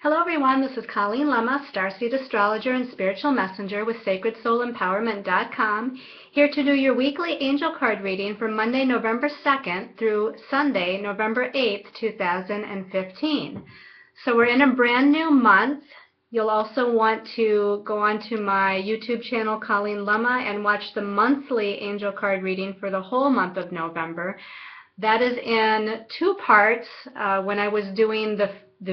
Hello everyone, this is Colleen Lemma, Starseed Astrologer and Spiritual Messenger with SacredSoulEmpowerment.com, here to do your weekly angel card reading for Monday, November 2nd through Sunday, November 8th, 2015. So we're in a brand new month. You'll also want to go onto my YouTube channel, Colleen Lemma, and watch the monthly angel card reading for the whole month of November. That is in two parts. When I was doing the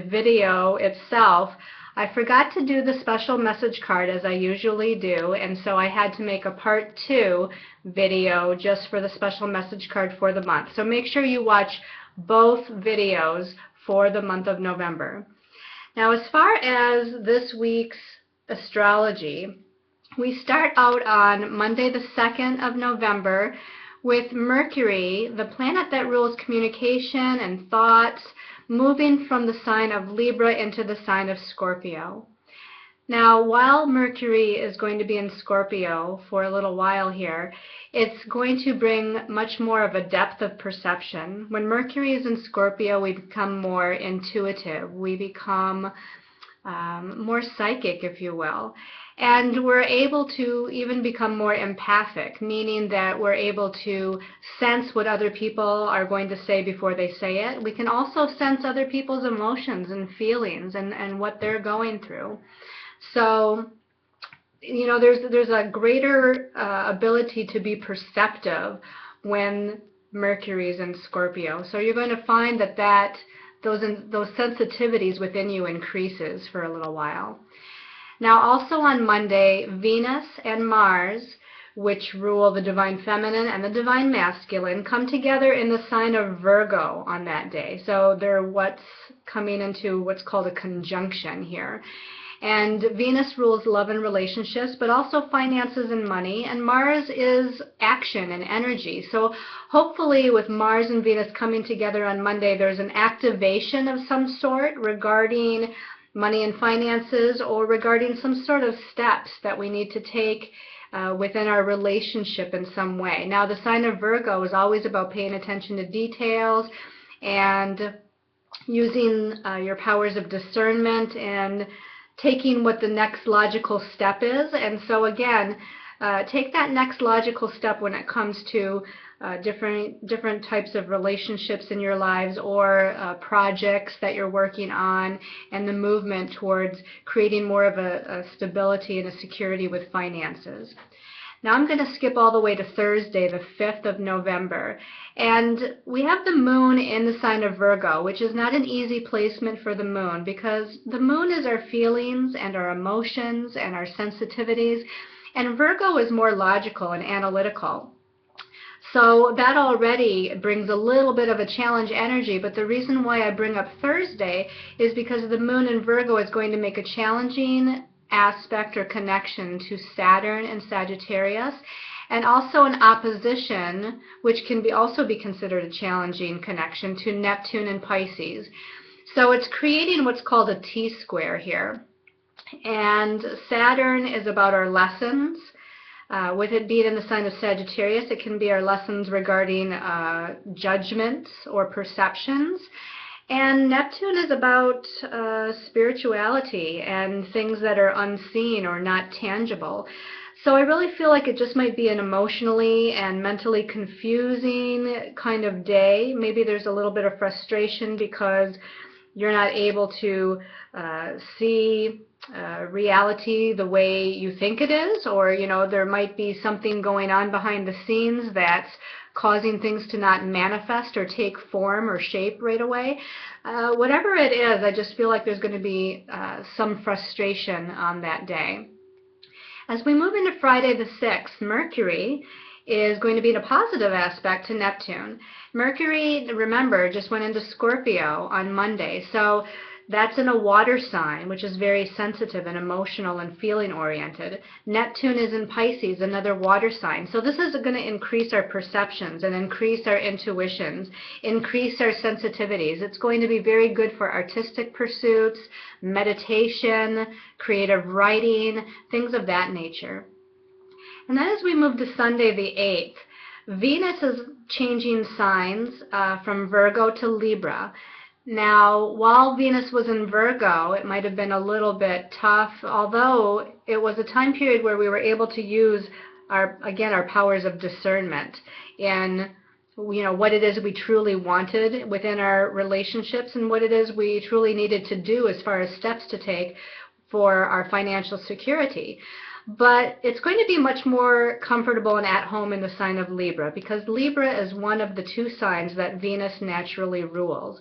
video itself, I forgot to do the special message card as I usually do, and so I had to make a part 2 video just for the special message card for the month. So make sure you watch both videos for the month of November. Now, as far as this week's astrology, we start out on Monday the 2nd of November with Mercury, the planet that rules communication and thoughts, moving from the sign of Libra into the sign of Scorpio. Now, while Mercury is going to be in Scorpio for a little while here, it's going to bring much more of a depth of perception. When Mercury is in Scorpio, we become more intuitive. We become more psychic, if you will. And we're able to even become more empathic, meaning that we're able to sense what other people are going to say before they say it. We can also sense other people's emotions and feelings and what they're going through. So, you know, there's a greater ability to be perceptive when Mercury is in Scorpio. So you're going to find that those sensitivities within you increases for a little while. Now, also on Monday, Venus and Mars, which rule the divine feminine and the divine masculine, come together in the sign of Virgo on that day. So they're coming into what's called a conjunction here. And Venus rules love and relationships, but also finances and money. And Mars is action and energy. So hopefully with Mars and Venus coming together on Monday, there's an activation of some sort regarding money and finances, or regarding some sort of steps that we need to take within our relationship in some way. Now, the sign of Virgo is always about paying attention to details and using your powers of discernment and taking what the next logical step is. And so again, take that next logical step when it comes to different types of relationships in your lives, or projects that you're working on, and the movement towards creating more of a stability and a security with finances. Now I'm going to skip all the way to Thursday, the 5th of November, and we have the moon in the sign of Virgo, which is not an easy placement for the moon, because the moon is our feelings and our emotions and our sensitivities, and Virgo is more logical and analytical. So that already brings a little bit of a challenge energy, but the reason why I bring up Thursday is because the moon in Virgo is going to make a challenging aspect or connection to Saturn and Sagittarius, and also an opposition, which can also be considered a challenging connection, to Neptune and Pisces. So it's creating what's called a T-square here. And Saturn is about our lessons. With it being in the sign of Sagittarius, it can be our lessons regarding judgments or perceptions. And Neptune is about spirituality and things that are unseen or not tangible. So I really feel like it just might be an emotionally and mentally confusing kind of day. Maybe there's a little bit of frustration because you're not able to see reality the way you think it is, or there might be something going on behind the scenes that's causing things to not manifest or take form or shape right away. Whatever it is, I just feel like there's going to be some frustration on that day. As we move into Friday the 6th, Mercury is going to be in a positive aspect to Neptune. Mercury, remember, just went into Scorpio on Monday, so that's in a water sign, which is very sensitive and emotional and feeling oriented. Neptune is in Pisces, another water sign. So this is going to increase our perceptions and increase our intuitions, increase our sensitivities. It's going to be very good for artistic pursuits, meditation, creative writing, things of that nature. And then as we move to Sunday the 8th, Venus is changing signs from Virgo to Libra. Now, while Venus was in Virgo, it might have been a little bit tough, although it was a time period where we were able to use our powers of discernment in, what it is we truly wanted within our relationships and what it is we truly needed to do as far as steps to take for our financial security. But it's going to be much more comfortable and at home in the sign of Libra, because Libra is one of the two signs that Venus naturally rules.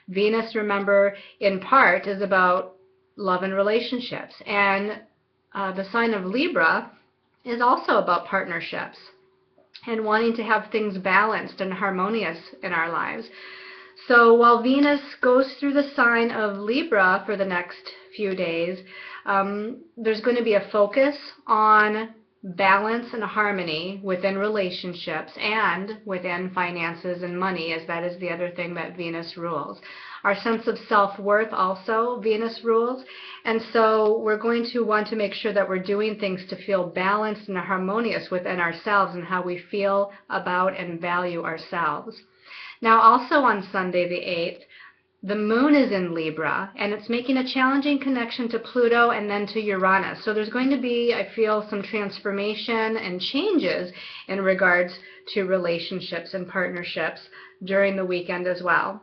Venus, remember, in part is about love and relationships. And the sign of Libra is also about partnerships and wanting to have things balanced and harmonious in our lives. So while Venus goes through the sign of Libra for the next few days, there's going to be a focus on balance and harmony within relationships and within finances and money, as that is the other thing that Venus rules. Our sense of self-worth also Venus rules, and so we're going to want to make sure that we're doing things to feel balanced and harmonious within ourselves and how we feel about and value ourselves. Now also on Sunday the 8th, the moon is in Libra, and it's making a challenging connection to Pluto and then to Uranus. So there's going to be, I feel, some transformation and changes in regards to relationships and partnerships during the weekend as well.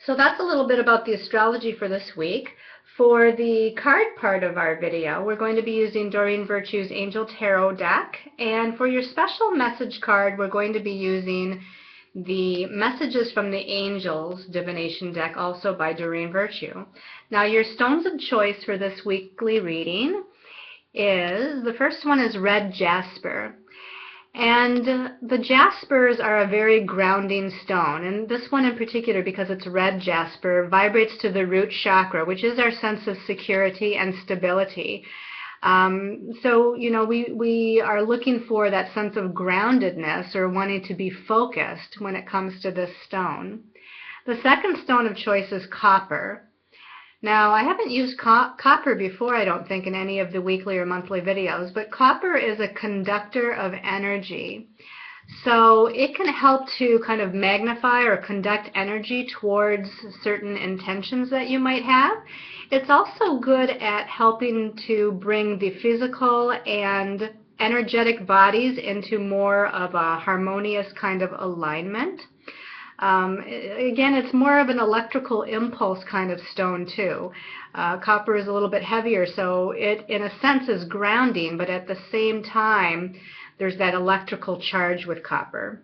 So that's a little bit about the astrology for this week. For the card part of our video, we're going to be using Doreen Virtue's Angel Tarot deck. And for your special message card, we're going to be using the Messages from the Angels divination deck, also by Doreen Virtue. Now, your stones of choice for this weekly reading is, the first one is red jasper. And the jaspers are a very grounding stone, and this one in particular, because it's red jasper, vibrates to the root chakra, which is our sense of security and stability. So, we are looking for that sense of groundedness or wanting to be focused when it comes to this stone. The second stone of choice is copper. Now, I haven't used copper before, I don't think, in any of the weekly or monthly videos, but copper is a conductor of energy. So it can help to kind of magnify or conduct energy towards certain intentions that you might have. It's also good at helping to bring the physical and energetic bodies into more of a harmonious kind of alignment. Again, it's more of an electrical impulse kind of stone too. Copper is a little bit heavier, so it in a sense is grounding, but at the same time there's that electrical charge with copper.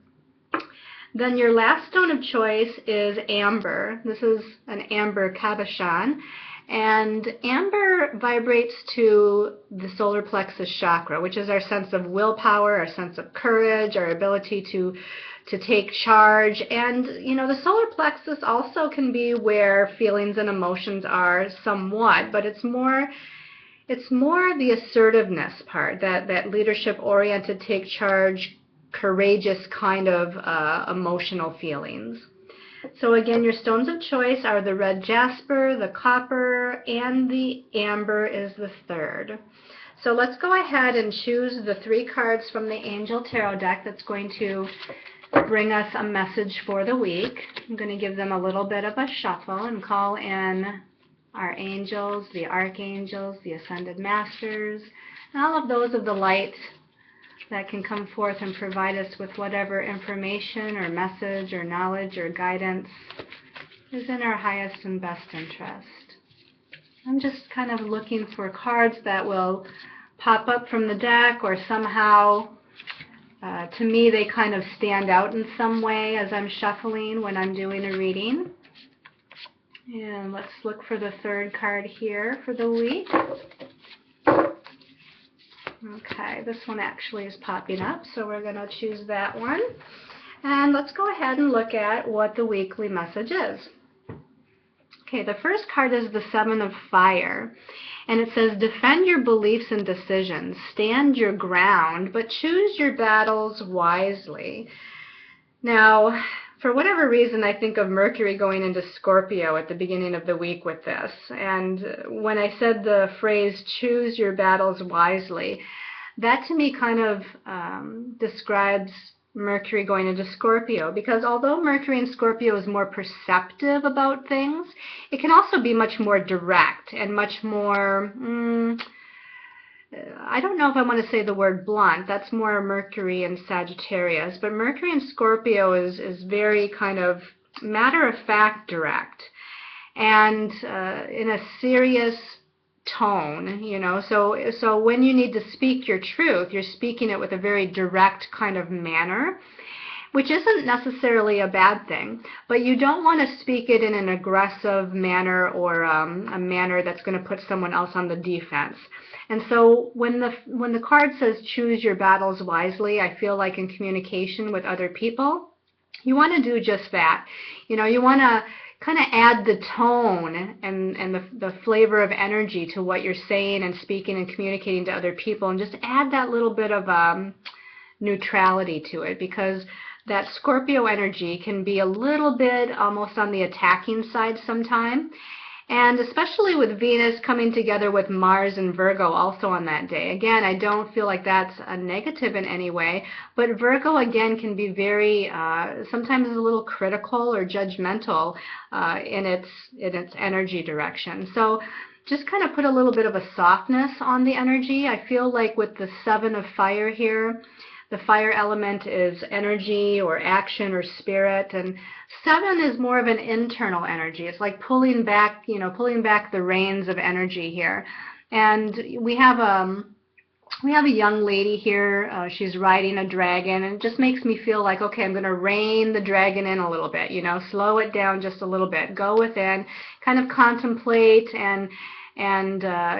Then your last stone of choice is amber. This is an amber cabochon, and amber vibrates to the solar plexus chakra, which is our sense of willpower, our sense of courage, our ability to take charge. And the solar plexus also can be where feelings and emotions are somewhat, but it's more the assertiveness part, that leadership oriented, take charge, courageous kind of emotional feelings. So again, your stones of choice are the red jasper, the copper, and the amber is the third. So let's go ahead and choose the 3 cards from the Angel Tarot deck that's going to bring us a message for the week. I'm going to give them a little bit of a shuffle and call in our angels, the archangels, the ascended masters, and all of those of the light that can come forth and provide us with whatever information or message or knowledge or guidance is in our highest and best interest. I'm just kind of looking for cards that will pop up from the deck, or somehow, to me, they kind of stand out in some way as I'm shuffling when I'm doing a reading. And let's look for the 3rd card here for the week. Okay, this one actually is popping up, so we're going to choose that one. And let's go ahead and look at what the weekly message is. Okay, the first card is the 7 of Fire, and it says, defend your beliefs and decisions, stand your ground, but choose your battles wisely. Now, for whatever reason, I think of Mercury going into Scorpio at the beginning of the week with this. And when I said the phrase, choose your battles wisely, that to me kind of describes Mercury going into Scorpio, because although Mercury in Scorpio is more perceptive about things, it can also be much more direct and much more, I don't know if I want to say the word blunt. That's more Mercury in Sagittarius, but Mercury in Scorpio is very kind of matter of fact direct and in a serious tone, so when you need to speak your truth, you're speaking it with a very direct kind of manner, which isn't necessarily a bad thing, but you don't want to speak it in an aggressive manner or a manner that's going to put someone else on the defense. And so when the card says choose your battles wisely, I feel like in communication with other people, you want to do just that. You want to kind of add the tone and the flavor of energy to what you're saying and speaking and communicating to other people, and just add that little bit of neutrality to it, because that Scorpio energy can be a little bit almost on the attacking side sometime. And especially with Venus coming together with Mars and Virgo also on that day. Again, I don't feel like that's a negative in any way, but Virgo again can be very, sometimes a little critical or judgmental in its energy direction. So just kind of put a little bit of a softness on the energy. I feel like with the Seven of Fire here, the fire element is energy or action or spirit, and 7 is more of an internal energy. It's like pulling back the reins of energy here. And we have a young lady here. She's riding a dragon, and it just makes me feel like, okay, I'm going to rein the dragon in a little bit, slow it down just a little bit, go within, kind of contemplate and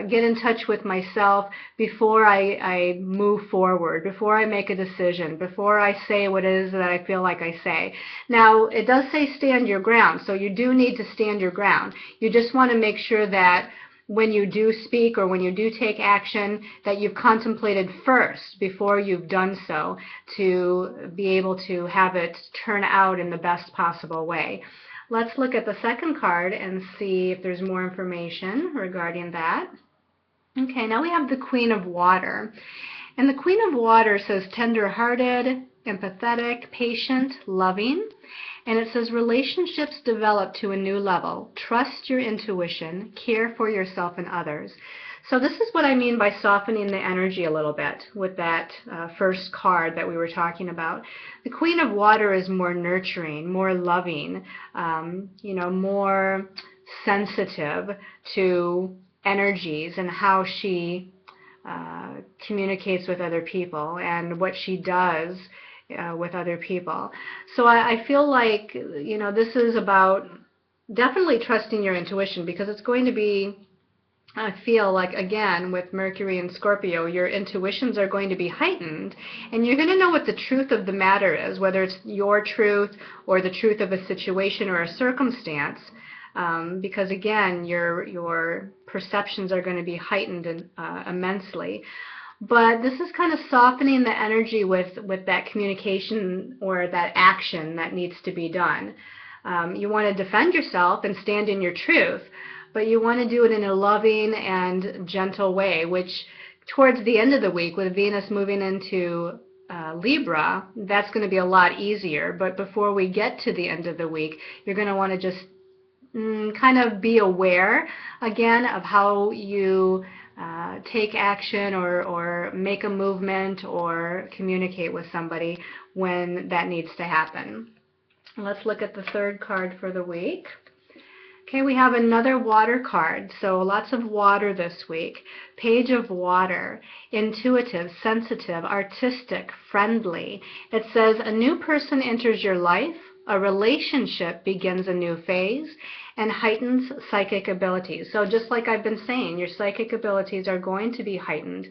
get in touch with myself before I move forward, before I make a decision, before I say what it is that I feel like I say. Now, it does say stand your ground, so you do need to stand your ground. You just want to make sure that when you do speak or when you do take action, that you've contemplated first before you've done so, to be able to have it turn out in the best possible way. Let's look at the second card and see if there's more information regarding that. Okay, now we have the Queen of Water. And the Queen of Water says tender-hearted, empathetic, patient, loving. And it says relationships develop to a new level. Trust your intuition, care for yourself and others. So this is what I mean by softening the energy a little bit with that first card that we were talking about. The Queen of Water is more nurturing, more loving, more sensitive to energies and how she communicates with other people and what she does with other people. So I feel like, this is about definitely trusting your intuition, because it's going to be, I feel like, again, with Mercury and Scorpio, your intuitions are going to be heightened, and you're going to know what the truth of the matter is, whether it's your truth or the truth of a situation or a circumstance, because, again, your perceptions are going to be heightened immensely. But this is kind of softening the energy with that communication or that action that needs to be done. You want to defend yourself and stand in your truth, but you want to do it in a loving and gentle way, which towards the end of the week, with Venus moving into Libra, that's going to be a lot easier. But before we get to the end of the week, you're going to want to just kind of be aware, again, of how you take action or make a movement or communicate with somebody when that needs to happen. Let's look at the third card for the week. Okay, we have another water card, so lots of water this week. Page of Water, intuitive, sensitive, artistic, friendly. It says a new person enters your life, a relationship begins a new phase, and heightens psychic abilities. So just like I've been saying, your psychic abilities are going to be heightened.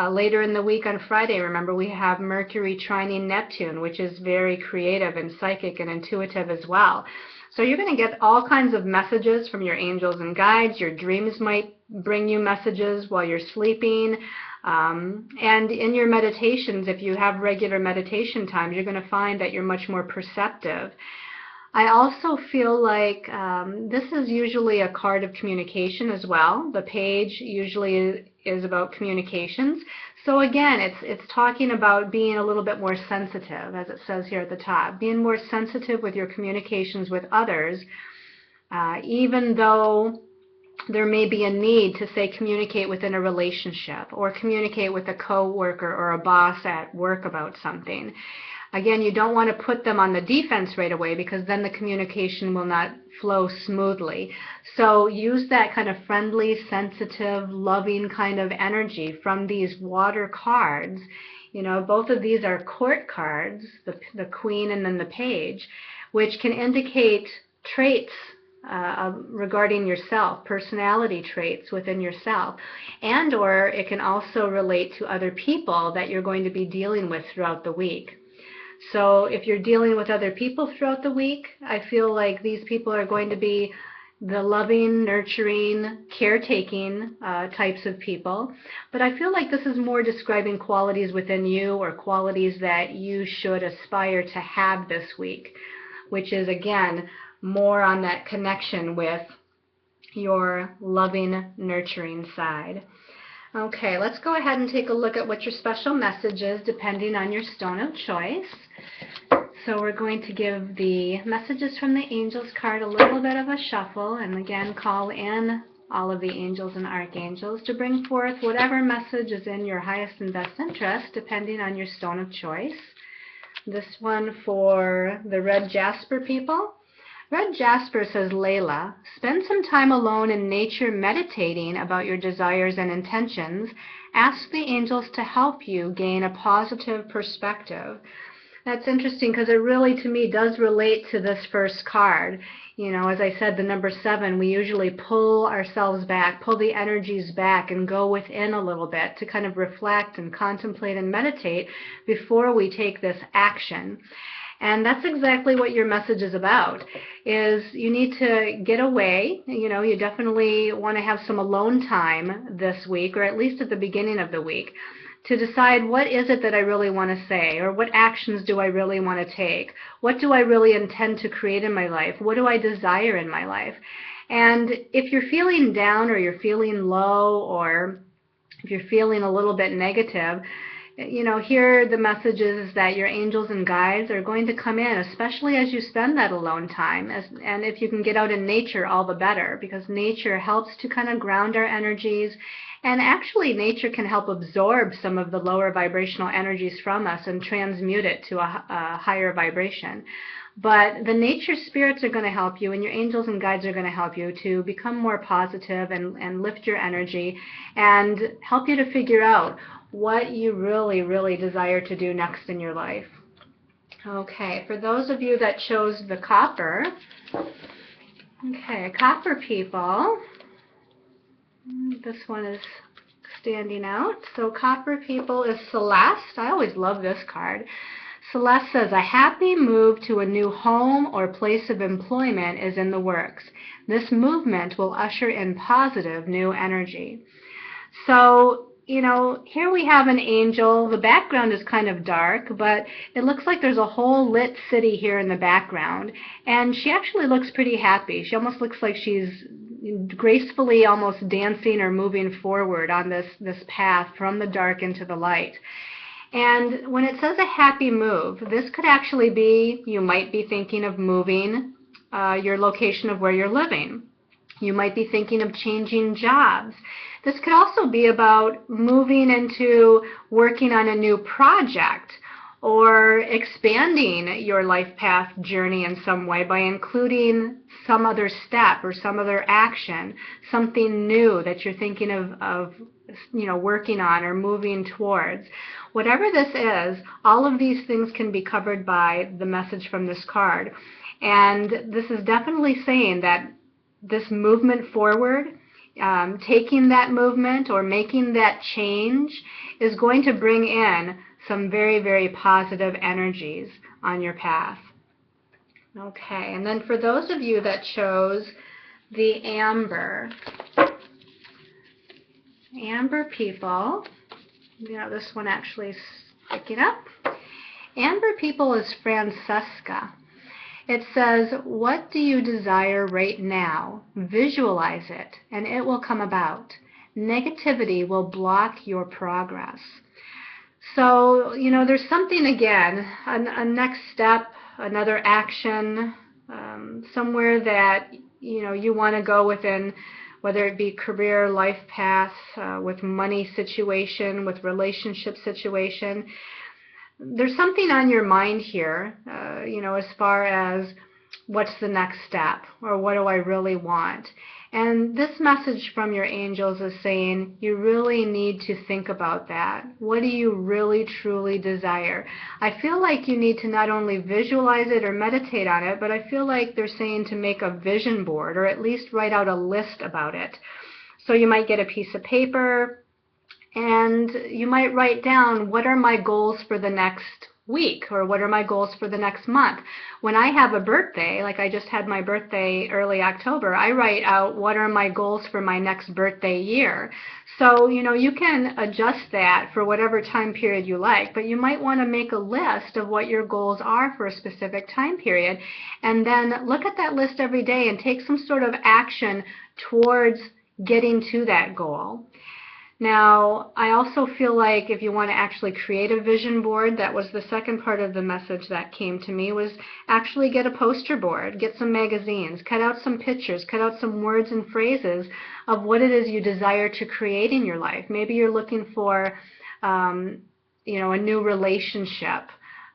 Later in the week on Friday, remember, we have Mercury trining Neptune, which is very creative and psychic and intuitive as well. So you're going to get all kinds of messages from your angels and guides. Your dreams might bring you messages while you're sleeping. And in your meditations, if you have regular meditation times, you're going to find that you're much more perceptive. I also feel like this is usually a card of communication as well. The page usually is about communications. So again, it's talking about being a little bit more sensitive, as it says here at the top, being more sensitive with your communications with others, even though there may be a need to, say, communicate within a relationship or communicate with a coworker or a boss at work about something. Again, you don't want to put them on the defense right away, because then the communication will not flow smoothly. So use that kind of friendly, sensitive, loving kind of energy from these water cards. You know, both of these are court cards, the queen and then the page, which can indicate traits regarding yourself, personality traits within yourself, and or it can also relate to other people that you're going to be dealing with throughout the week. So if you're dealing with other people throughout the week, I feel like these people are going to be the loving, nurturing, caretaking types of people. But I feel like this is more describing qualities within you, or qualities that you should aspire to have this week, which is, again, more on that connection with your loving, nurturing side. Okay, let's go ahead and take a look at what your special message is depending on your stone of choice. So we're going to give the messages from the angels card a little bit of a shuffle, and again call in all of the angels and archangels to bring forth whatever message is in your highest and best interest depending on your stone of choice. This one for the red jasper people. Red jasper says, Layla, spend some time alone in nature meditating about your desires and intentions. Ask the angels to help you gain a positive perspective. That's interesting, because it really, to me, does relate to this first card. You know, as I said, the number 7, we usually pull ourselves back, pull the energies back, and go within a little bit to kind of reflect and contemplate and meditate before we take this action. And that's exactly what your message is about, is you need to get away. You know, you definitely want to have some alone time this week, or at least at the beginning of the week, to decide what is it that I really want to say, or what actions do I really want to take? What do I really intend to create in my life? What do I desire in my life? And if you're feeling down, or you're feeling low, or if you're feeling a little bit negative, you know, here the message is that your angels and guides are going to come in, especially as you spend that alone time. And if you can get out in nature, all the better, because nature helps to kind of ground our energies. And actually, nature can help absorb some of the lower vibrational energies from us and transmute it to a higher vibration. But the nature spirits are going to help you, and your angels and guides are going to help you to become more positive and lift your energy and help you to figure out what you really, really desire to do next in your life. Okay, for those of you that chose the copper, okay, copper people, this one is standing out. So copper people is Celeste. I always love this card. Celeste says, a happy move to a new home or place of employment is in the works. This movement will usher in positive new energy. So, you know, here we have an angel. The background is kind of dark, but it looks like there's a whole lit city here in the background. And she actually looks pretty happy. She almost looks like she's gracefully almost dancing or moving forward on this path from the dark into the light. And when it says a happy move, this could actually be, you might be thinking of moving your location of where you're living. You might be thinking of changing jobs. This could also be about moving into working on a new project, or expanding your life path journey in some way by including some other step or some other action, something new that you're thinking of you know, working on or moving towards. Whatever this is, all of these things can be covered by the message from this card. And this is definitely saying that this movement forward, taking that movement or making that change, is going to bring in some very, very positive energies on your path. Okay, and then for those of you that chose the amber people, you know, this one actually is sticking up. Amber people is Francesca. It says, what do you desire right now? Visualize it, and it will come about. negativity will block your progress. So, there's something, again, a next step, another action, somewhere that, you want to go within, whether it be career, life path, with money situation, with relationship situation. There's something on your mind here, as far as what's the next step, or what do I really want? And this message from your angels is saying you really need to think about that. What do you really truly desire? I feel like you need to not only visualize it or meditate on it, but I feel like they're saying to make a vision board, or at least write out a list about it. So you might get a piece of paper and you might write down, what are my goals for the next week, or what are my goals for the next month? When I have a birthday, like I just had my birthday early October, I write out what are my goals for my next birthday year. So, you can adjust that for whatever time period you like, but you might want to make a list of what your goals are for a specific time period, and then look at that list every day and take some sort of action towards getting to that goal. Now, I also feel like if you want to actually create a vision board, that was the second part of the message that came to me, was actually get a poster board, get some magazines, cut out some pictures, cut out some words and phrases of what it is you desire to create in your life. Maybe you're looking for, a new relationship.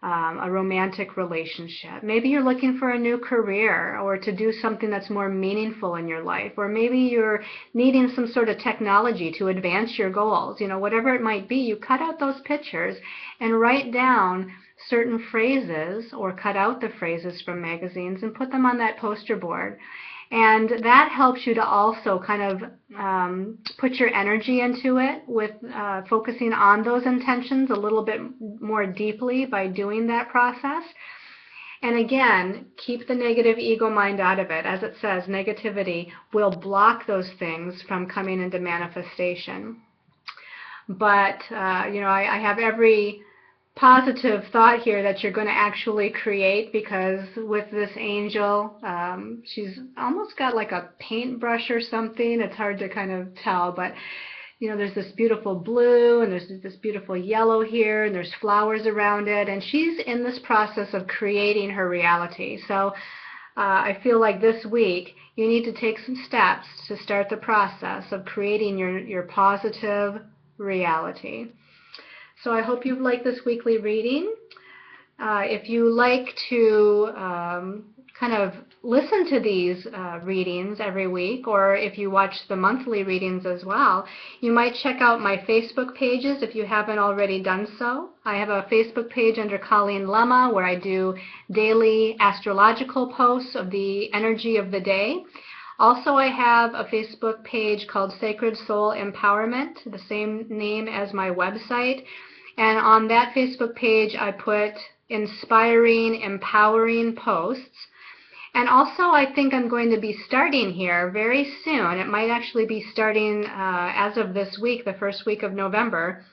A romantic relationship. Maybe you're looking for a new career, or to do something that's more meaningful in your life, or maybe you're needing some sort of technology to advance your goals. Whatever it might be, you cut out those pictures and write down certain phrases, or cut out the phrases from magazines and put them on that poster board. And that helps you to also kind of put your energy into it, with focusing on those intentions a little bit more deeply by doing that process. And again, keep the negative ego mind out of it. As it says, negativity will block those things from coming into manifestation. But, I have every positive thought here that you're going to actually create, because with this angel, she's almost got like a paintbrush or something. It's hard to kind of tell, but there's this beautiful blue, and there's this beautiful yellow here, and there's flowers around it, and she's in this process of creating her reality. So I feel like this week you need to take some steps to start the process of creating your positive reality. So I hope you've liked this weekly reading. If you like to kind of listen to these readings every week, or if you watch the monthly readings as well, you might check out my Facebook pages if you haven't already done so. I have a Facebook page under Colleen Lemma, where I do daily astrological posts of the energy of the day. Also, I have a Facebook page called Sacred Soul Empowerment, the same name as my website. And on that Facebook page, I put inspiring, empowering posts. And also, I think I'm going to be starting here very soon. It might actually be starting as of this week, the first week of November,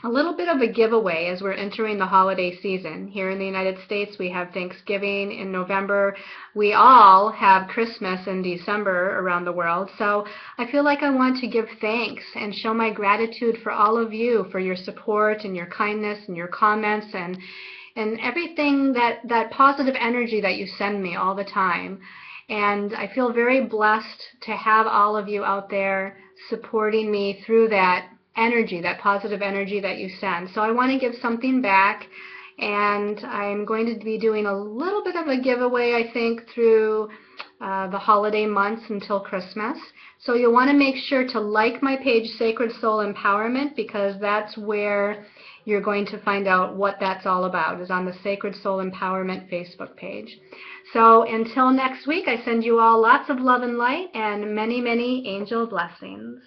a little bit of a giveaway as we're entering the holiday season. Here in the United States, we have Thanksgiving in November. We all have Christmas in December around the world. So I feel like I want to give thanks and show my gratitude for all of you, for your support and your kindness and your comments and everything, that positive energy that you send me all the time. And I feel very blessed to have all of you out there supporting me through that energy, that positive energy that you send. So I want to give something back, and I'm going to be doing a little bit of a giveaway, I think, through the holiday months until Christmas. So you'll want to make sure to like my page, Sacred Soul Empowerment, because that's where you're going to find out what that's all about, is on the Sacred Soul Empowerment Facebook page. So until next week, I send you all lots of love and light and many, many angel blessings.